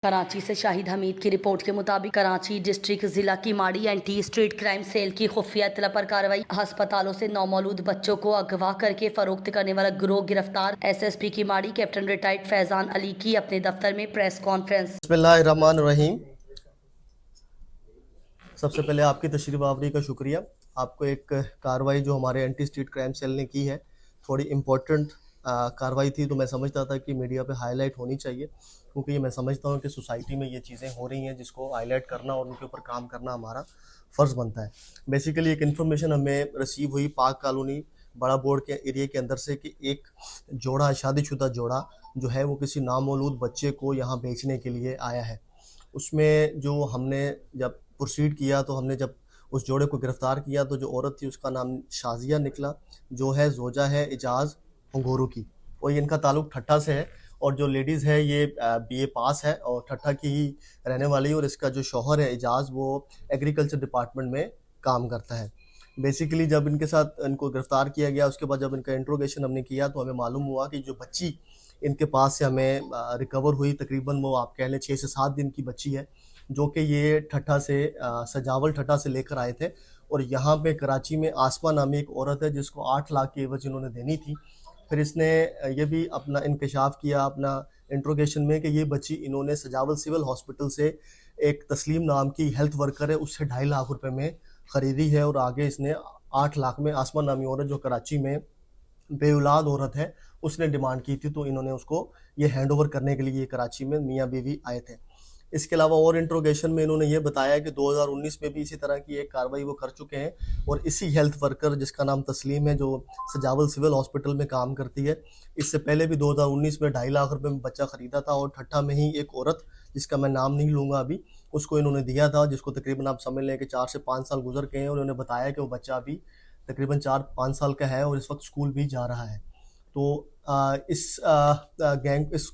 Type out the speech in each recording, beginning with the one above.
कराची से शाहिद हमीद की रिपोर्ट के मुताबिक कराची डिस्ट्रिक्ट जिला की माड़ी एंटी स्ट्रीट क्राइम सेल की खुफिया इत्तला पर कार्रवाई। अस्पतालों से नौमौलूद बच्चों को अगवा करके फरोख्त करने वाला गिरोह गिरफ्तार। एसएसपी की माड़ी कैप्टन रिटायर्ड फैजान अली की अपने दफ्तर में प्रेस कॉन्फ्रेंस। बिस्मिल्लाहिर्रहमानिर्रहीम। सबसे पहले आपकी तशरीफ आवरी का शुक्रिया। आपको एक कार्रवाई जो हमारे एंटी स्ट्रीट क्राइम सेल ने की है, थोड़ी इम्पोर्टेंट कार्रवाई थी, तो मैं समझता था कि मीडिया पे हाईलाइट होनी चाहिए, क्योंकि ये मैं समझता हूँ कि सोसाइटी में ये चीज़ें हो रही हैं जिसको हाईलाइट करना और उनके ऊपर काम करना हमारा फ़र्ज़ बनता है। बेसिकली एक इन्फॉर्मेशन हमें रिसीव हुई पाक कॉलोनी बड़ा बोर्ड के एरिया के अंदर से कि एक जोड़ा, शादीशुदा जोड़ा जो है वो किसी नामौलूद बच्चे को यहाँ बेचने के लिए आया है। उसमें जो हमने जब प्रोसीड किया, तो हमने जब उस जोड़े को गिरफ़्तार किया, तो जो औरत थी उसका नाम शाज़िया निकला, जो है ज़ोजा है इजाज़ अंगोरू की, और इनका ताल्लुक़ ठट्टा से है। और जो लेडीज़ है ये बीए पास है और ठट्टा की ही रहने वाली है, और इसका जो शौहर है इजाज़, वो एग्रीकल्चर डिपार्टमेंट में काम करता है। बेसिकली जब इनके साथ इनको गिरफ़्तार किया गया, उसके बाद जब इनका इंट्रोगेशन हमने किया, तो हमें मालूम हुआ कि जो बच्ची इनके पास से हमें रिकवर हुई, तकरीबन वो आप कह लें 6 से 7 दिन की बच्ची है, जो कि ये ठट्टा से सजावल ठट्टा से लेकर आए थे। और यहाँ पे कराची में आसमा नामी एक औरत है जिसको 8 लाख की एवज़ इन्होंने देनी थी। फिर इसने ये भी अपना इंकशाफ किया अपना इंट्रोगेशन में कि ये बच्ची इन्होंने सजावल सिविल हॉस्पिटल से एक तस्लीम नाम की हेल्थ वर्कर है उससे 2.5 लाख रुपए में ख़रीदी है, और आगे इसने 8 लाख में आसमा नामी औरत जो कराची में बेऔलाद औरत है उसने डिमांड की थी, तो इन्होंने उसको ये हैंड ओवर करने के लिए कराची में मियाँ बीवी आए थे। इसके अलावा और इंट्रोगेशन में इन्होंने ये बताया कि 2019 में भी इसी तरह की एक कार्रवाई वो कर चुके हैं, और इसी हेल्थ वर्कर जिसका नाम तस्लीम है, जो सजावल सिविल हॉस्पिटल में काम करती है, इससे पहले भी 2019 में 2.5 लाख रुपए में बच्चा ख़रीदा था, और ठट्टा में ही एक औरत जिसका मैं नाम नहीं लूँगा अभी, उसको इन्होंने दिया था, जिसको तकरीबन आप समझ लें कि 4 से 5 साल गुजर गए हैं, और उन्होंने बताया कि वो बच्चा अभी तकरीबन 4-5 साल का है और इस वक्त स्कूल भी जा रहा है। तो इस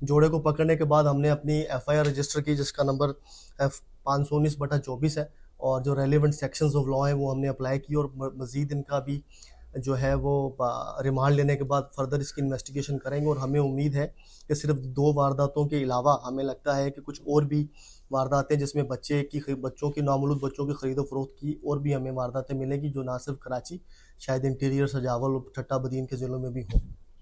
जोड़े को पकड़ने के बाद हमने अपनी एफआईआर रजिस्टर की, जिसका नंबर एफ 519/24 है, और जो रेलिवेंट सेक्शंस ऑफ लॉ हैं वो हमने अप्लाई की, और मज़ीद इनका भी जो है वो रिमांड लेने के बाद फर्दर इसकी इन्वेस्टिगेशन करेंगे। और हमें उम्मीद है कि सिर्फ 2 वारदातों के अलावा हमें लगता है कि कुछ और भी वारदातें जिसमें बच्चों की नामौलूद बच्चों की ख़रीदो फ़रोख्त की और भी हमें वारदातें मिलेंगी, जो ना सिर्फ कराची, शायद इंटीरियर, सजावल और ठट्टा बदीन के ज़िलों में भी हों।